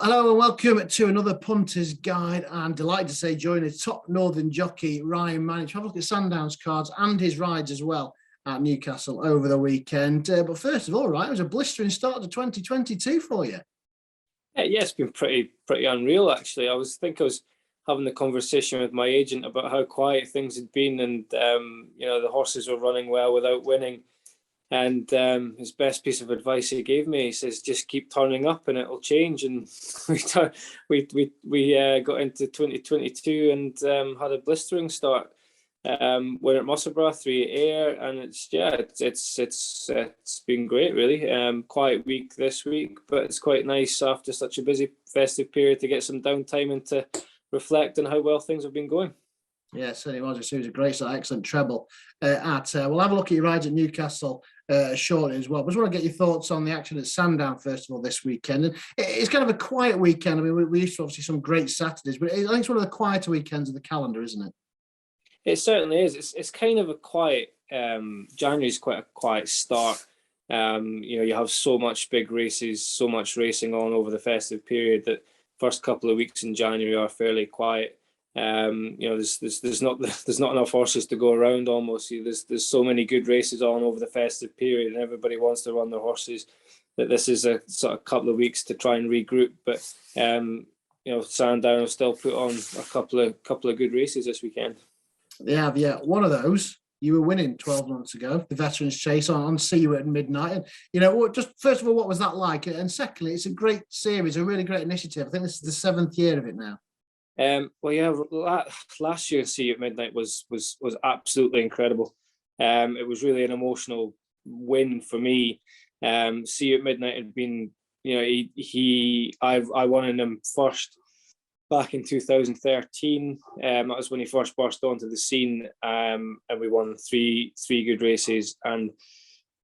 Hello and welcome to another Punters Guide. I'm delighted to say joining top northern jockey Ryan Mania. Have a look at Sandown's cards and his rides as well at Newcastle over the weekend. But first of all, Ryan, it was a blistering start to 2022 for you. Yeah, it's been pretty unreal actually. I was having the conversation with my agent about how quiet things had been, and the horses were running well without winning. And his best piece of advice he gave me, he says, just keep turning up and it'll change. And we got into 2022 and had a blistering start. Winner at Musselburgh, 3 Air, and it's been great really. Quiet week this week, but it's quite nice after such a busy festive period to get some downtime and to reflect on how well things have been going. Yeah, certainly was. It was a great, excellent treble. We'll have a look at your rides at Newcastle shortly as well. But I just want to get your thoughts on the action at Sandown first of all this weekend. And it's kind of a quiet weekend. I mean, we used to obviously some great Saturdays, but I think it's one of the quieter weekends of the calendar, isn't it? It certainly is. It's kind of a quiet. January's quite a quiet start. You have so much big races, so much racing on over the festive period that first couple of weeks in January are fairly quiet. There's not enough horses to go around almost. There's so many good races on over the festive period, and everybody wants to run their horses, that this is a sort of couple of weeks to try and regroup. But Sandown have still put on a couple of good races this weekend. They have, yeah. One of those you were winning 12 months ago, the Veterans Chase on See You at Midnight. And just first of all, what was that like? And secondly, it's a great series, a really great initiative. I think this is the 7th year of it now. Last year See You at Midnight was absolutely incredible. It was really an emotional win for me. See You at Midnight had been, I won in him first back in 2013. That was when he first burst onto the scene, and we won three good races, and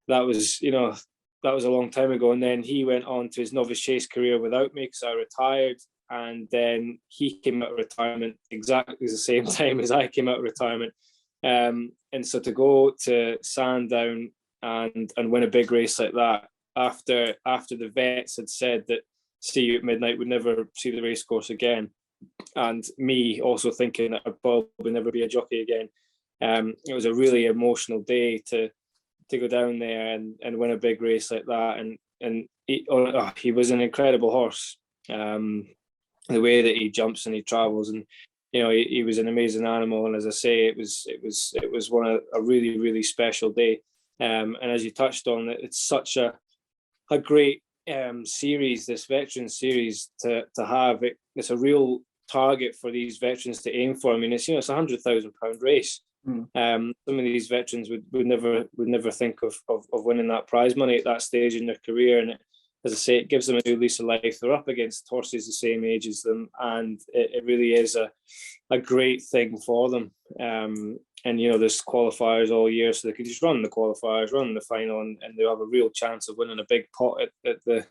that was a long time ago. And then he went on to his novice chase career without me because I retired. And then he came out of retirement exactly the same time as I came out of retirement. And so to go to Sandown and win a big race like that after the vets had said that See You at Midnight would never see the racecourse again, and me also thinking that I'd probably never be a jockey again, it was a really emotional day to go down there and win a big race like that. And he was an incredible horse. The way that he jumps and he travels, and he was an amazing animal. And as I say, it was a really, really special day. And as you touched on, it's such a great series, this Veterans series to have. It's a real target for these veterans to aim for. I mean, it's it's £100,000 race. Some of these veterans would never think of winning that prize money at that stage in their career, and as I say, it gives them a new lease of life. They're up against horses the same age as them, and it really is a great thing for them. And there's qualifiers all year, so they can just run the qualifiers, run the final, and they'll have a real chance of winning a big pot at the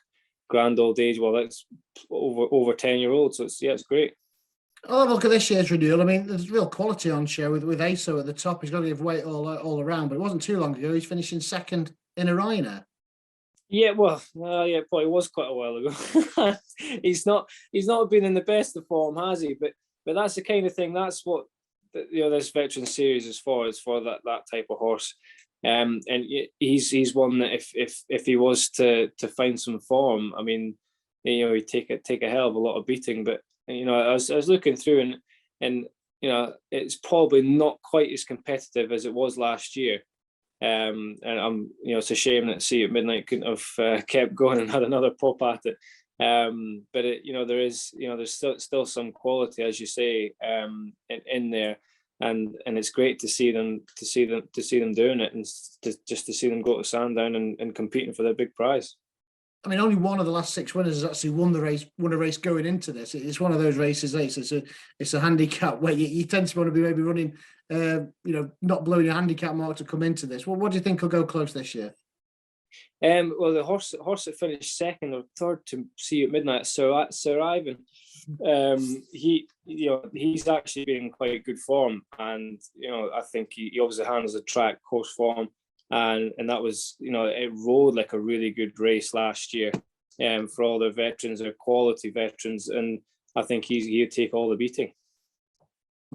grand old age. Well, that's over 10-year-olds, so it's great. I'll have a look at this year's renewal. I mean, there's real quality on show with ASO at the top. He's got to give weight all around, but it wasn't too long ago. He's finishing second in a Rhino. Yeah, probably was quite a while ago. He's not been in the best of form, has he? But that's the kind of thing. That's what this Veteran Series is for. It's for that type of horse. And he's one that if he was to find some form, I mean, he'd take a hell of a lot of beating. But I was looking through, and it's probably not quite as competitive as it was last year. And I'm, it's a shame that See You at Midnight couldn't have kept going and had another pop at it. But there's still some quality, as you say, in there, and it's great to see them doing it, and just to see them go to Sandown and competing for their big prize. I mean, only one of the last 6 winners has actually won a race going into this. It's one of those races. It's a handicap where you tend to want to be maybe running, not blowing your handicap mark to come into this. Well, what do you think will go close this year? Well, the horse that finished second or third to See You at Midnight, Sir Ivan, he's actually been in quite good form, and I think he obviously handles the track course form. And that was, it rode like a really good race last year. for all their veterans, their quality veterans, and I think he'll take all the beating.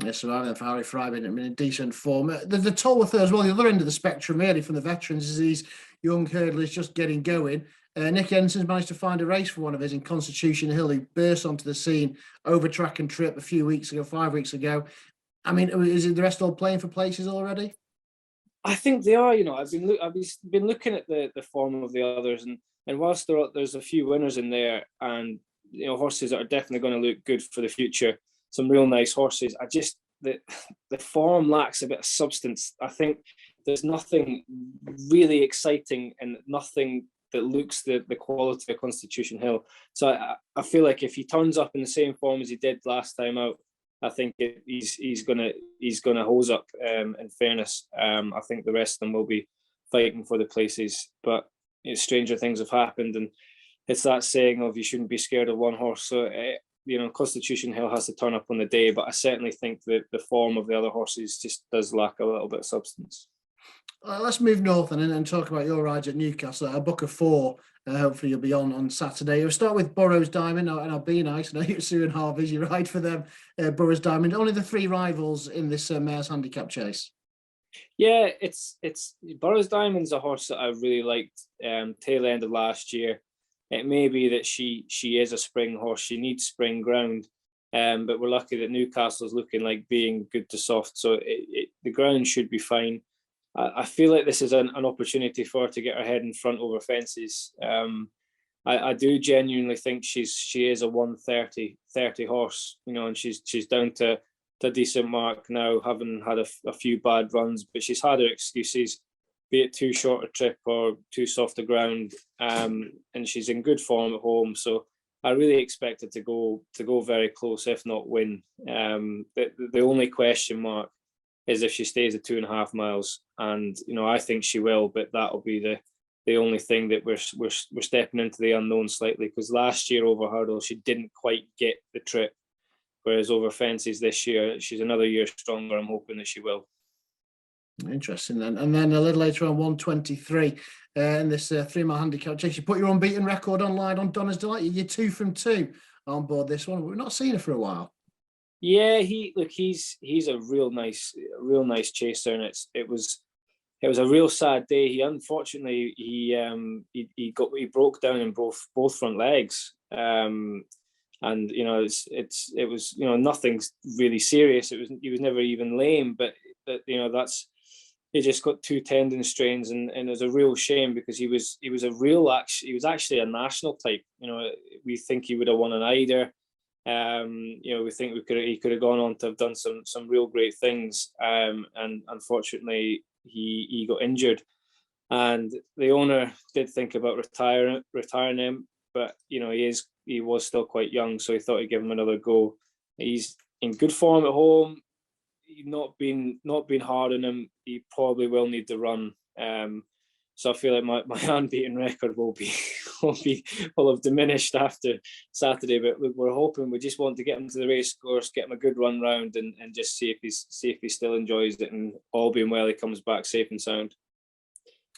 Yes, so I think for Harry Fryman, in decent form. The Tolworth as well, the other end of the spectrum, really, from the veterans, is these young hurdlers just getting going. Nick Ensign's managed to find a race for one of his in Constitution Hill. He burst onto the scene over track and trip a few weeks ago, 5 weeks ago. I mean, is it the rest all playing for places already? I think they are. I've been looking at the form of the others, and whilst there's a few winners in there, and horses that are definitely going to look good for the future, some real nice horses. The form lacks a bit of substance. I think there's nothing really exciting and nothing that looks the quality of Constitution Hill. So I feel like if he turns up in the same form as he did last time out, I think he's gonna hose up. In fairness, I think the rest of them will be fighting for the places. But stranger things have happened, and it's that saying of you shouldn't be scared of one horse. So Constitution Hill has to turn up on the day, but I certainly think that the form of the other horses just does lack a little bit of substance. Let's move north and talk about your rides at Newcastle. A book of 4. Hopefully you'll be on Saturday. We'll start with Burrows Diamond, and I'll be nice. I know you're Sue and Harvey's. You ride for them. Burrows Diamond. Only the 3 rivals in this Mayor's Handicap Chase. Yeah, it's Burrows Diamond's a horse that I really liked tail end of last year. It may be that she is a spring horse. She needs spring ground, but we're lucky that Newcastle's looking like being good to soft, so the ground should be fine. I feel like this is an opportunity for her to get her head in front over fences. I do genuinely think she is a 130 horse, and she's down to a decent mark now, having had a few bad runs, but she's had her excuses, be it too short a trip or too soft a ground, and she's in good form at home. So I really expect it to go very close, if not win. The only question mark is if she stays at 2.5 miles, and I think she will, but that'll be the only thing that we're stepping into the unknown slightly, because last year over hurdle she didn't quite get the trip, whereas over fences this year she's another year stronger. I'm hoping that she will. Interesting then. And then a little later on, 123 in this 3-mile handicap chase. You put your unbeaten record online on Donna's Delight. You're 2 from 2 on board this one. We've not seen her for a while. Yeah, he's a real nice chaser, and it was a real sad day. He unfortunately he broke down in both front legs, and it was nothing really serious. He was never even lame, but he just got 2 tendon strains, and it was a real shame, because he was actually a national type. We think he would have won an Eider. We think he could have gone on to have done some real great things, and unfortunately he got injured, and the owner did think about retiring him, but he was still quite young, so he thought he'd give him another go. He's in good form at home. He's not been hard on him. He probably will need to run. So I feel like my unbeaten record will have diminished after Saturday, but we're hoping. We just want to get him to the race course, get him a good run round, and just see if he still enjoys it, and all being well, he comes back safe and sound.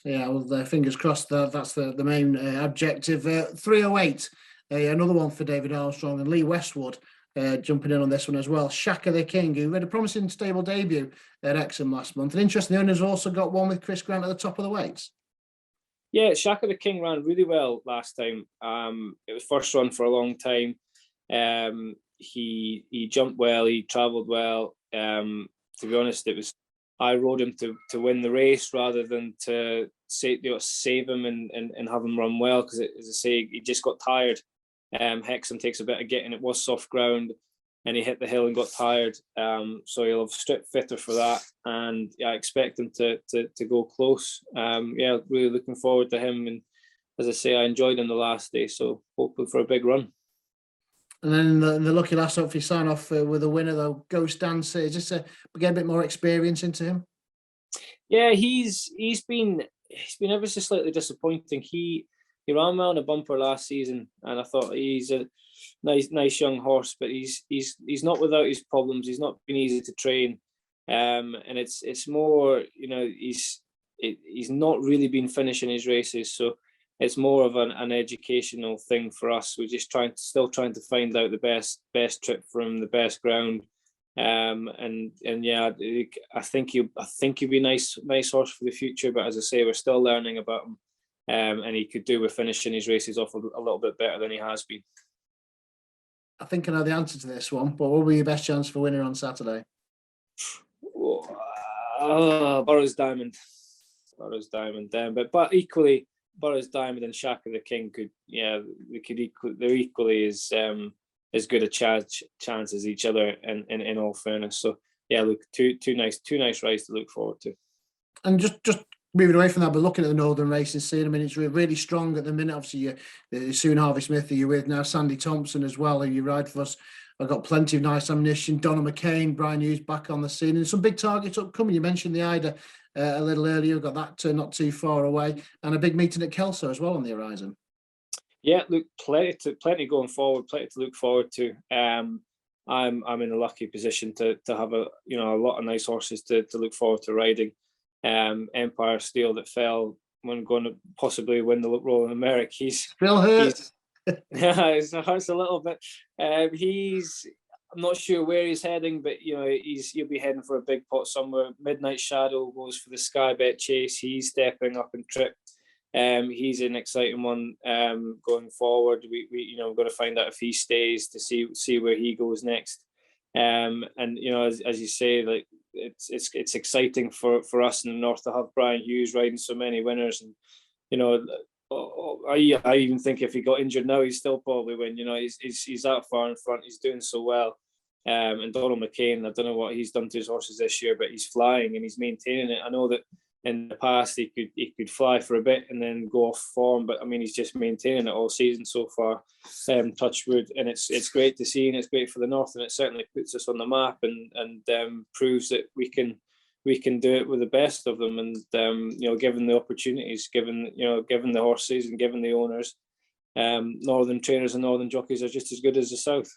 Yeah, well, fingers crossed. That's the main objective. 308, another one for David Armstrong and Lee Westwood. Jumping in on this one as well. Shaka the King, who had a promising stable debut at Exham last month. And interesting, the owners also got one with Chris Grant at the top of the weights. Yeah, Shaka the King ran really well last time. It was first run for a long time. He jumped well, he travelled well. To be honest, I rode him to win the race rather than to save him and have him run well, because, as I say, he just got tired. Hexham takes a bit of getting. It was soft ground, and he hit the hill and got tired. So he'll have stripped fitter for that, and I expect him to go close. Really looking forward to him. And as I say, I enjoyed him the last day, so hopefully for a big run. And then the lucky last, hopefully sign off with a winner though. Goast Dancer, is this to get a bit more experience into him? Yeah, he's been ever so slightly disappointing. He ran well in a bumper last season, and I thought he's a nice young horse, but he's not without his problems. He's not been easy to train, and it's more, he's not really been finishing his races. So it's more of an educational thing for us. We're just still trying to find out the best trip from the best ground. And yeah, I think he'll be nice horse for the future. But as I say, we're still learning about him, and he could do with finishing his races off a little bit better than he has been. I think I know the answer to this one, but what will be your best chance for winning on Saturday? Burrows Diamond. But equally, Burrows Diamond and Shaka the King they're equally as good a chance as each other in all fairness. So yeah, look, two nice rides to look forward to. And just moving away from that, but looking at the Northern racing scene, I mean, it's really strong at the minute. Obviously, soon Harvey Smith are you with now, Sandy Thompson as well, who you ride for us. I've got plenty of nice ammunition. Donna McCain, Brian Hughes back on the scene, and some big targets upcoming. You mentioned the Ida a little earlier. We've got that not too far away, and a big meeting at Kelso as well on the horizon. Yeah, look, plenty going forward, plenty to look forward to. I'm in a lucky position to have a lot of nice horses to look forward to riding. Empire Steel that fell when going to possibly win the Royal America. He's still hurt. It hurts a little bit. I'm not sure where he's heading, but he'll be heading for a big pot somewhere. Midnight Shadow goes for the Sky Bet Chase. He's stepping up in trip. He's an exciting one going forward. We're going to find out if he stays to see where he goes next. And as you say, like it's exciting for us in the north to have Brian Hughes riding so many winners. And I even think if he got injured now, he'd still probably win. He's that far in front. He's doing so well. And Donald McCain, I don't know what he's done to his horses this year, but he's flying and he's maintaining it. I know that in the past he could fly for a bit and then go off form, but I mean he's just maintaining it all season so far. Touch wood, and it's great to see, and it's great for the north, and it certainly puts us on the map and proves that we can do it with the best of them. And given the opportunities, given the horses and given the owners, northern trainers and northern jockeys are just as good as the south.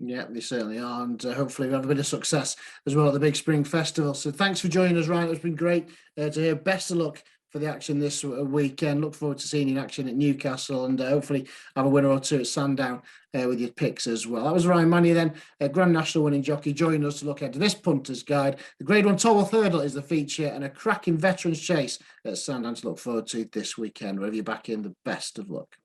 Yeah, they certainly are, and hopefully we have a bit of success as well at the big spring festival. So thanks for joining us, Ryan. It's been great to hear. Best of luck for the action this weekend. Look forward to seeing you in action at Newcastle, and hopefully have a winner or two at Sandown with your picks as well. That was Ryan Mania then, a Grand National winning jockey, joining us to look ahead to this Punters Guide. The Grade 1 Tolworth Hurdle is the feature, and a cracking Veterans Chase at Sandown to look forward to this weekend. Wherever you're back in, the best of luck.